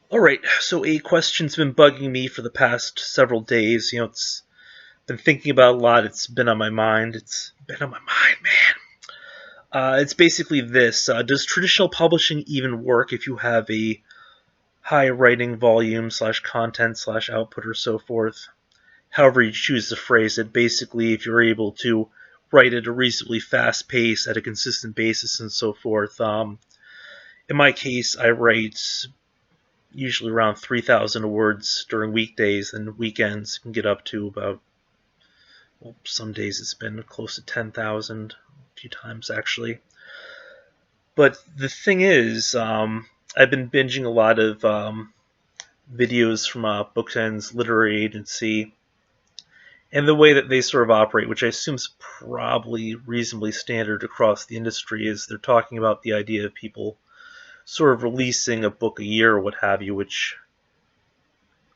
All right, so a question's been bugging me for the past several days. It's been thinking about a lot. It's been on my mind. It's been on my mind, man. It's basically this: does traditional publishing even work if you have a high writing volume slash content slash output or so forth? However you choose to phrase it. Basically, if you're able to write at a reasonably fast pace at a consistent basis and so forth. In my case, I write usually around 3,000 words during weekdays, and weekends can get up to about, well, some days it's been close to 10,000, a few times actually. But the thing is, I've been binging a lot of videos from Bookend's literary agency, and the way that they sort of operate, which I assume is probably reasonably standard across the industry, is they're talking about the idea of people sort of releasing a book a year or what have you, which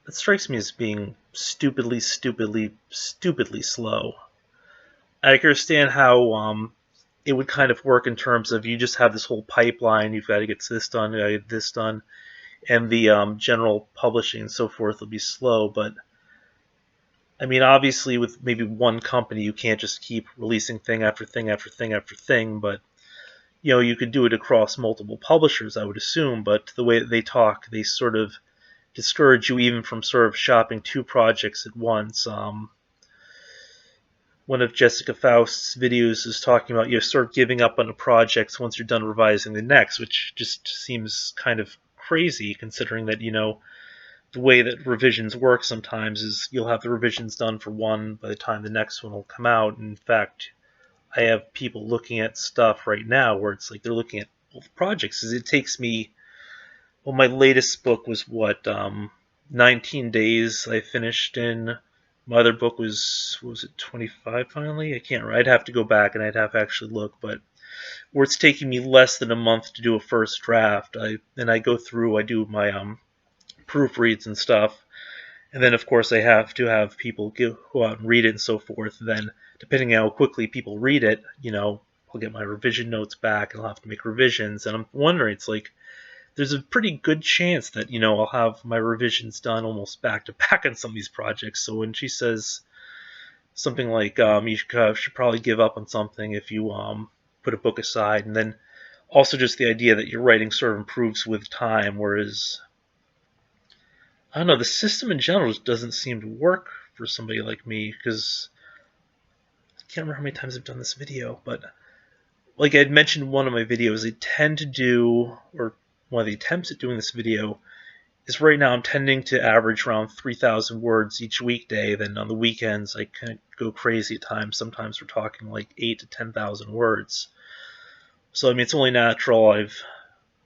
it strikes me as being stupidly slow. I understand how it would kind of work in terms of you just have this whole pipeline. You've got to get this done, you got to get this done, and the general publishing and so forth will be slow. But I mean, obviously, with maybe one company, you can't just keep releasing thing after thing after thing after thing. But you could do it across multiple publishers, I would assume. But the way that they talk, they sort of discourage you even from sort of shopping two projects at once. One of Jessica Faust's videos is talking about sort of giving up on a project once you're done revising the next, which just seems kind of crazy considering that the way that revisions work sometimes is you'll have the revisions done for one by the time the next one will come out. In fact, I have people looking at stuff right now where it's like they're looking at both projects. It takes me, well, my latest book was what, 19 days I finished in. My other book was it 25 finally? I can't remember. I'd have to go back and I'd have to actually look, but where it's taking me less than a month to do a first draft, I go through, I do my proofreads and stuff, and then of course I have to have people go out and read it and so forth. And then depending on how quickly people read it, I'll get my revision notes back and I'll have to make revisions. And I'm wondering, it's like there's a pretty good chance that I'll have my revisions done almost back to back on some of these projects. So when she says something like you should probably give up on something if you put a book aside, and then also just the idea that your writing sort of improves with time, whereas I don't know, the system in general doesn't seem to work for somebody like me, because I can't remember how many times I've done this video, but like I'd mentioned in one of my videos, I tend to do, or one of the attempts at doing this video is right now I'm tending to average around 3,000 words each weekday. Then on the weekends, I kind of go crazy at times. Sometimes we're talking like 8 to 10,000 words. So I mean, it's only natural I've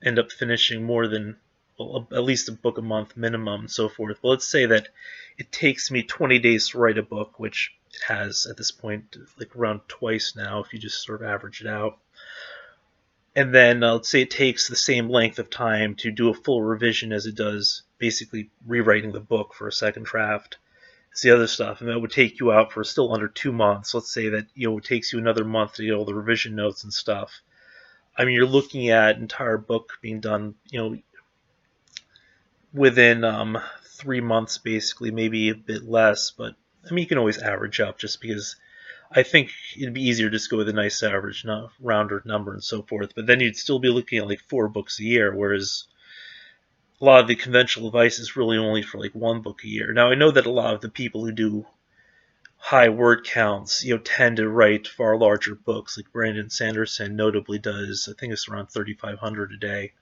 end up finishing more than, well, at least a book a month minimum and so forth. But let's say that it takes me 20 days to write a book, which it has at this point like around twice now if you just sort of average it out. And then let's say it takes the same length of time to do a full revision as it does basically rewriting the book for a second draft. It's the other stuff, and that would take you out for still under 2 months. Let's say that it takes you another month to get all the revision notes and stuff. I mean, you're looking at an entire book being done, within 3 months, basically, maybe a bit less. But I mean, you can always average up, just because I think it'd be easier to just go with a nice average, not rounder number and so forth. But then you'd still be looking at like 4 books a year, whereas a lot of the conventional advice is really only for like 1 book a year. Now I know that a lot of the people who do high word counts, tend to write far larger books. Like Brandon Sanderson notably does, I think it's around 3,500 a day.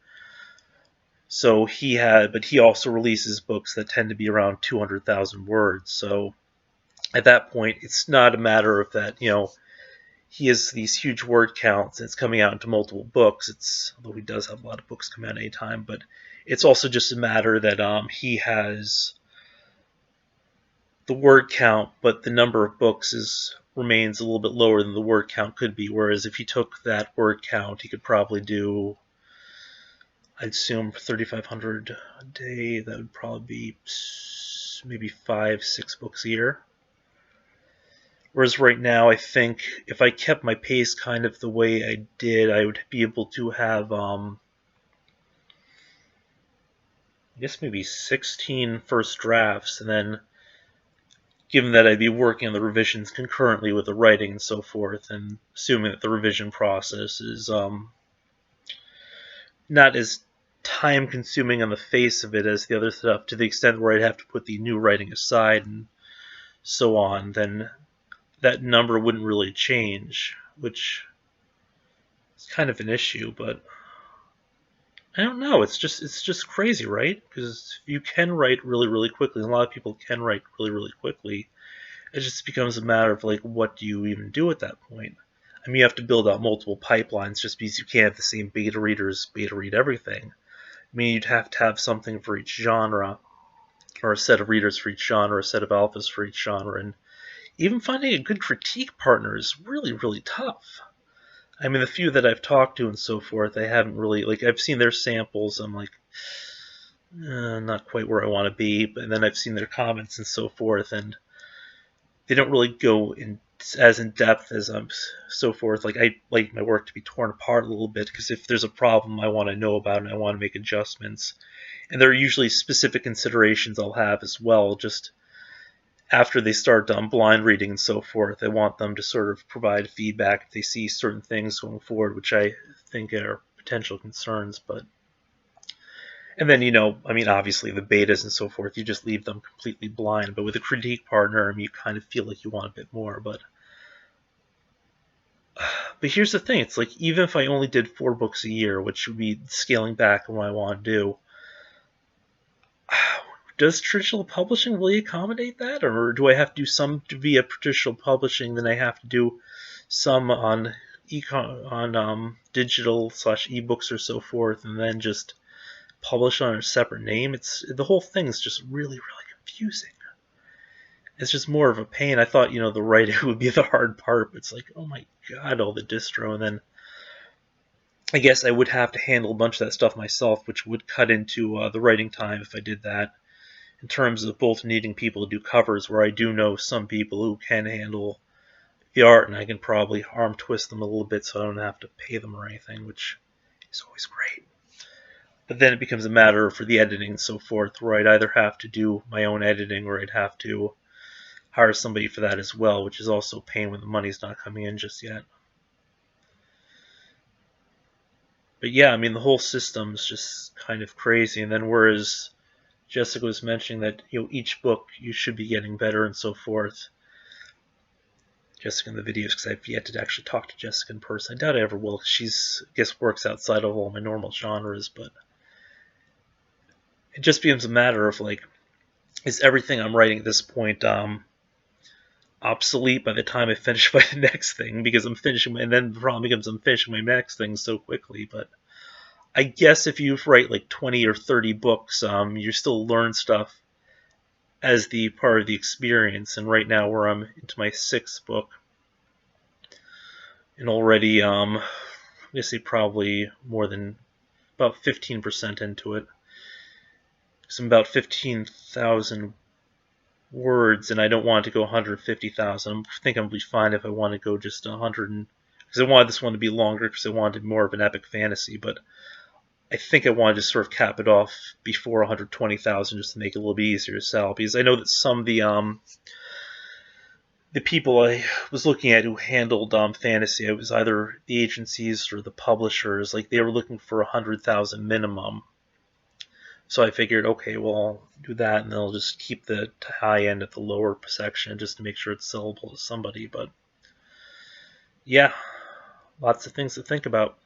So but he also releases books that tend to be around 200,000 words. So at that point, it's not a matter of that, he has these huge word counts and it's coming out into multiple books. Although he does have a lot of books come out any time, but it's also just a matter that he has the word count, but the number of books remains a little bit lower than the word count could be. Whereas if he took that word count, he could probably do, I'd assume, 3,500 a day. That would probably be maybe 5, 6 books a year. Whereas right now, I think if I kept my pace kind of the way I did, I would be able to have, guess maybe 16 first drafts, and then given that I'd be working on the revisions concurrently with the writing and so forth, and assuming that the revision process is not as time consuming on the face of it as the other stuff, to the extent where I'd have to put the new writing aside and so on, then that number wouldn't really change, which is kind of an issue, but I don't know. It's just crazy, right? Because you can write really, really quickly. And a lot of people can write really, really quickly. It just becomes a matter of like, what do you even do at that point? I mean, you have to build out multiple pipelines just because you can't have the same beta readers beta read everything. I mean, you'd have to have something for each genre, or a set of readers for each genre, a set of alphas for each genre, and even finding a good critique partner is really, really tough. I mean, the few that I've talked to and so forth, I haven't really, like, I've seen their samples, I'm like, not quite where I want to be, but then I've seen their comments and so forth, and they don't really go as in depth as so forth. Like, I like my work to be torn apart a little bit, because if there's a problem, I want to know about it and I want to make adjustments. And there are usually specific considerations I'll have as well, just after they start blind reading and so forth. I want them to sort of provide feedback if they see certain things going forward, which I think are potential concerns. But and then, I mean, obviously the betas and so forth, you just leave them completely blind. But with a critique partner, I mean, you kind of feel like you want a bit more. But here's the thing: it's like, even if I only did 4 books a year, which would be scaling back on what I want to do, does traditional publishing really accommodate that, or do I have to do some via traditional publishing, then I have to do some on digital / ebooks or so forth, and then just publish on a separate name? It's the whole thing is just really, really confusing. It's just more of a pain. I thought, the writing would be the hard part, but it's like, oh my god, all the distro, and then I guess I would have to handle a bunch of that stuff myself, which would cut into the writing time if I did that, in terms of both needing people to do covers, where I do know some people who can handle the art, and I can probably arm twist them a little bit so I don't have to pay them or anything, which is always great. But then it becomes a matter for the editing and so forth, where I'd either have to do my own editing or I'd have to hire somebody for that as well, which is also a pain when the money's not coming in just yet. But yeah, I mean, the whole system's just kind of crazy. And then whereas Jessica was mentioning that each book you should be getting better and so forth. Jessica in the videos, because I've yet to actually talk to Jessica in person. I doubt I ever will, because she's, I guess, works outside of all my normal genres. But it just becomes a matter of like, is everything I'm writing at this point obsolete by the time I finish my next thing? Because I'm finishing, and then the problem becomes I'm finishing my next thing so quickly. But I guess if you write like 20 or 30 books, you still learn stuff as the part of the experience. And right now, where I'm into my 6th book, and already, I say probably more than about 15% into it. So I'm about 15,000 words, and I don't want to go 150,000. I think I'm going to be fine if I want to go just 100, because I wanted this one to be longer, because I wanted more of an epic fantasy. But I think I wanted to sort of cap it off before 120,000, just to make it a little bit easier to sell, because I know that some of the people I was looking at who handled fantasy, it was either the agencies or the publishers, like they were looking for 100,000 minimum. So I figured, okay, well, I'll do that, and then I'll just keep the high end at the lower section just to make sure it's sellable to somebody. But yeah, lots of things to think about.